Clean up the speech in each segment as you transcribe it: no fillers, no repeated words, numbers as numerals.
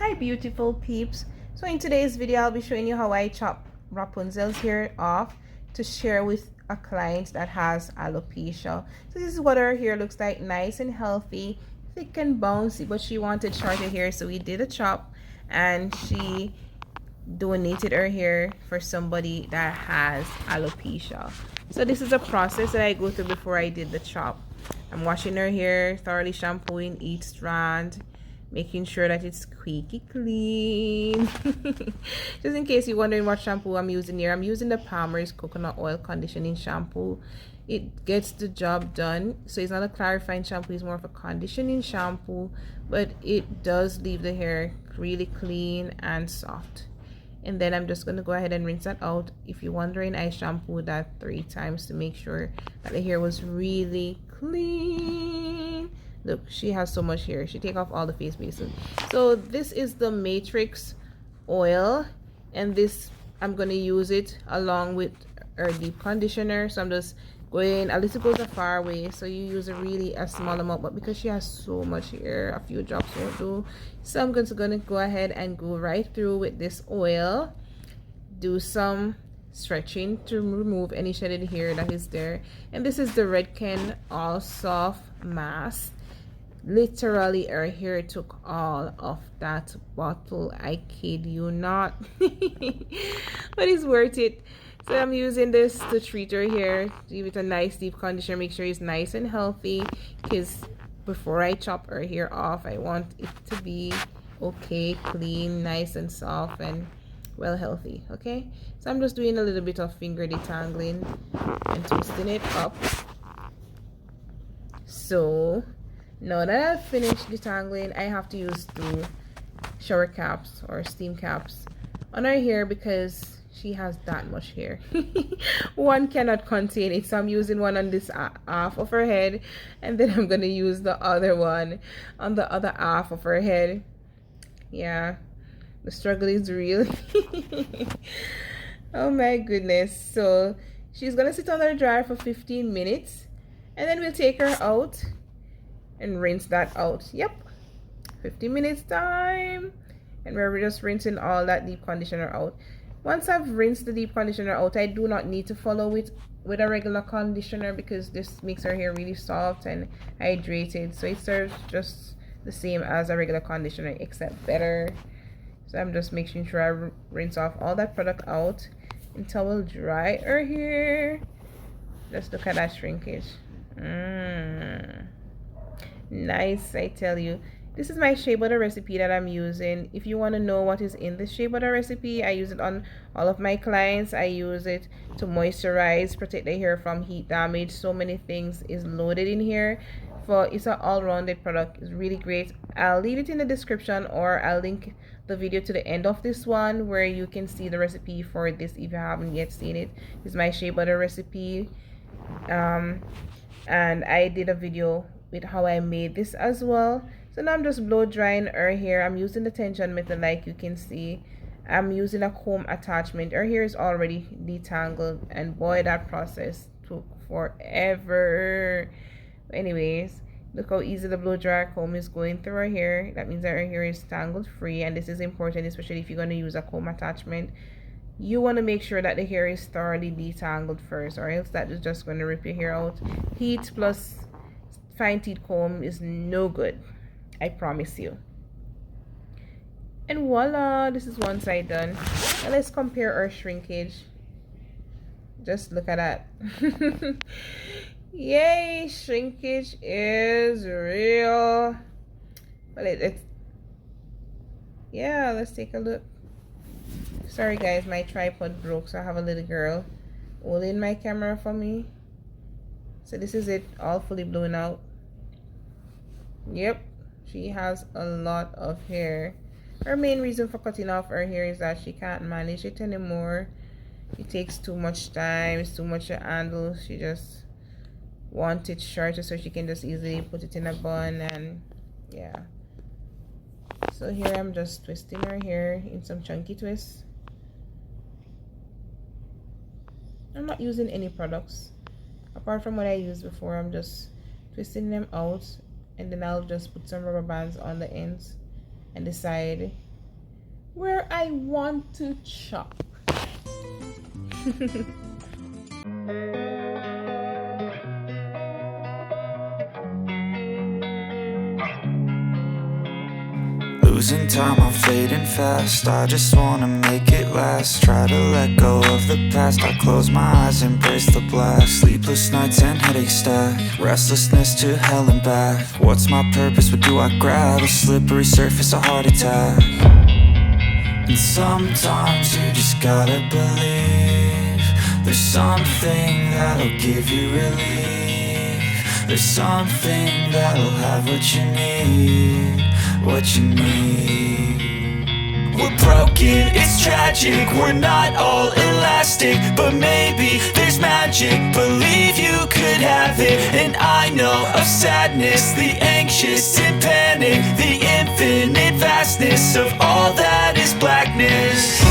Hi beautiful peeps. So in today's video I'll be showing you how I chop Rapunzel's hair off to share with a client that has alopecia. So this is what her hair looks like, nice and healthy, thick and bouncy, but she wanted shorter hair, so we did a chop and she donated her hair for somebody that has alopecia. So this is a process that I go through before I did the chop. I'm washing her hair, thoroughly shampooing each strand, making sure that it's squeaky clean. Just in case you're wondering what shampoo I'm using here, I'm using the Palmer's coconut oil conditioning shampoo. It gets the job done. So it's not a clarifying shampoo, it's more of a conditioning shampoo, but it does leave the hair really clean and soft. And then I'm just going to go ahead and rinse that out. If you're wondering, I shampooed that 3 times to make sure that the hair was really clean. Look, she has so much hair. She take off all the face bases. So this is the Matrix oil, and this I'm going to use it along with our deep conditioner. So I'm just going a little goes a far way, so you use a small amount, but because she has so much hair, a few drops won't do. So I'm gonna go ahead and go right through with this oil, do some stretching to remove any shedded hair that is there. And this is the Redken All Soft Mask. Literally our hair took all of that bottle, I kid you not. But it's worth it. So I'm using this to treat her hair, give it a nice deep conditioner, make sure it's nice and healthy, because before I chop her hair off, I want it to be okay, clean, nice and soft, and well healthy. Okay, so I'm just doing a little bit of finger detangling and twisting it up. So now that I've finished detangling, I have to use 2 shower caps or steam caps on her hair because she has that much hair. One cannot contain it, so I'm using one on this half of her head, and then I'm gonna use the other one on the other half of her head. Yeah, the struggle is real. Oh my goodness. So she's gonna sit on her dryer for 15 minutes, and then we'll take her out and rinse that out. Yep, 15 minutes time, and we're just rinsing all that deep conditioner out. Once I've rinsed the deep conditioner out, I do not need to follow with a regular conditioner because this makes her hair really soft and hydrated. So it serves just the same as a regular conditioner, except better. So I'm just making sure I rinse off all that product out and towel dry her hair. Just look at that shrinkage. Nice, I tell you. This is my shea butter recipe that I'm using. If you want to know what is in the shea butter recipe, I use it on all of my clients. I use it to moisturize, protect the hair from heat damage. So many things is loaded in here. It's an all-rounded product. It's really great. I'll leave it in the description, or I'll link the video to the end of this one where you can see the recipe for this if you haven't yet seen it. This is my shea butter recipe. And I did a video with how I made this as well. So now I'm just blow drying her hair. I'm using the tension method, like you can see. I'm using a comb attachment. Her hair is already detangled, and boy, that process took forever. Anyways, look how easy the blow dryer comb is going through her hair. That means that her hair is tangled free, and this is important, especially if you're going to use a comb attachment. You want to make sure that the hair is thoroughly detangled first, or else that is just going to rip your hair out. Heat plus fine teeth comb is no good, I promise you. And voila, this is one side done. Now let's compare our shrinkage. Just look at that. Yay, shrinkage is real. Well, yeah, let's take a look. Sorry guys, my tripod broke, so I have a little girl holding my camera for me. So this is it, all fully blown out. Yep, she has a lot of hair. Her main reason for cutting off her hair is that she can't manage it anymore. It takes too much time, it's too much to handle. She just wants it shorter so she can just easily put it in a bun, and yeah. So here I'm just twisting her hair in some chunky twists. I'm not using any products apart from what I used before. I'm just twisting them out, and then I'll just put some rubber bands on the ends and the side where I want to chop. Losing time, I'm fading fast. I just wanna make it last. Try to let go of the past. I close my eyes, embrace the blast. Sleepless nights and headaches stack. Restlessness to hell and back. What's my purpose? What do I grab? A slippery surface, a heart attack. And sometimes you just gotta believe there's something that'll give you relief. There's something that'll have what you need, what you need. We're broken, it's tragic, we're not all elastic, but maybe there's magic. Believe you could have it, and I know of sadness, the anxious and panic, the infinite vastness of all that is blackness.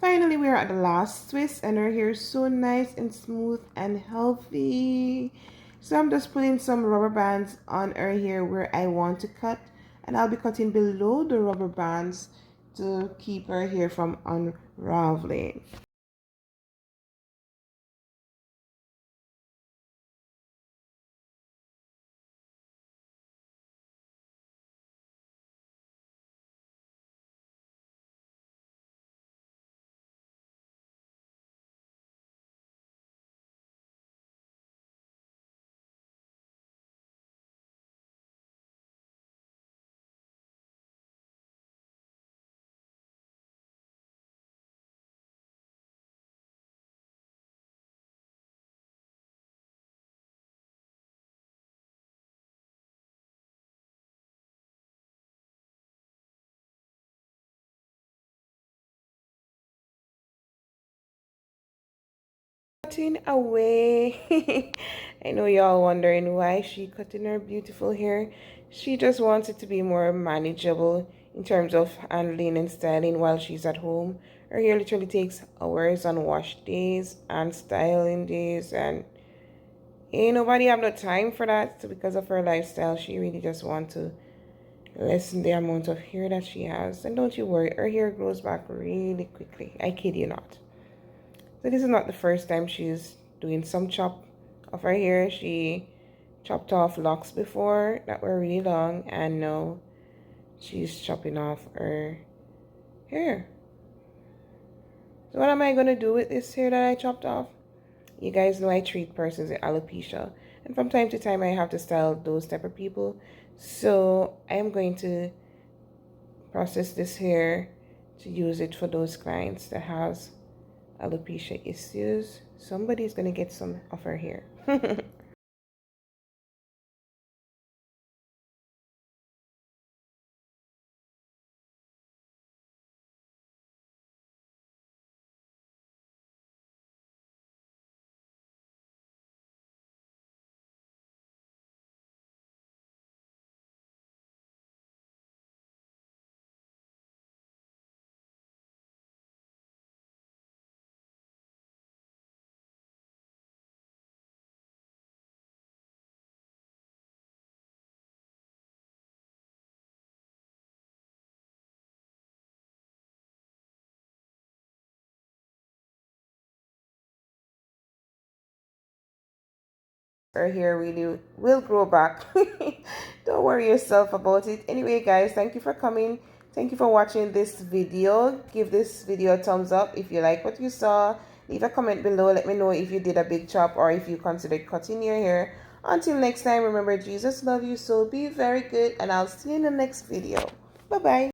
Finally, we are at the last twist, and our hair is so nice and smooth and healthy. So I'm just putting some rubber bands on our hair where I want to cut, and I'll be cutting below the rubber bands to keep our hair from unraveling. Cutting away. I know y'all wondering why she cutting her beautiful hair. She just wants it to be more manageable in terms of handling and styling while she's at home. Her hair literally takes hours on wash days and styling days, and ain't nobody have no time for that. So because of her lifestyle, she really just wants to lessen the amount of hair that she has. And don't you worry, her hair grows back really quickly. I kid you not. So this is not the first time she's doing some chop of her hair. She chopped off locks before that were really long, and now she's chopping off her hair. So what am I going to do with this hair that I chopped off? You guys know I treat persons with alopecia, and from time to time I have to style those type of people. So I am going to process this hair to use it for those clients that has alopecia issues. Somebody's gonna get some of her hair. Our hair really will grow back. Don't worry yourself about it. Anyway, guys, thank you for coming. Thank you for watching this video. Give this video a thumbs up if you like what you saw. Leave a comment below. Let me know if you did a big chop or if you considered cutting your hair. Until next time, remember, Jesus loves you, so be very good, and I'll see you in the next video. Bye bye.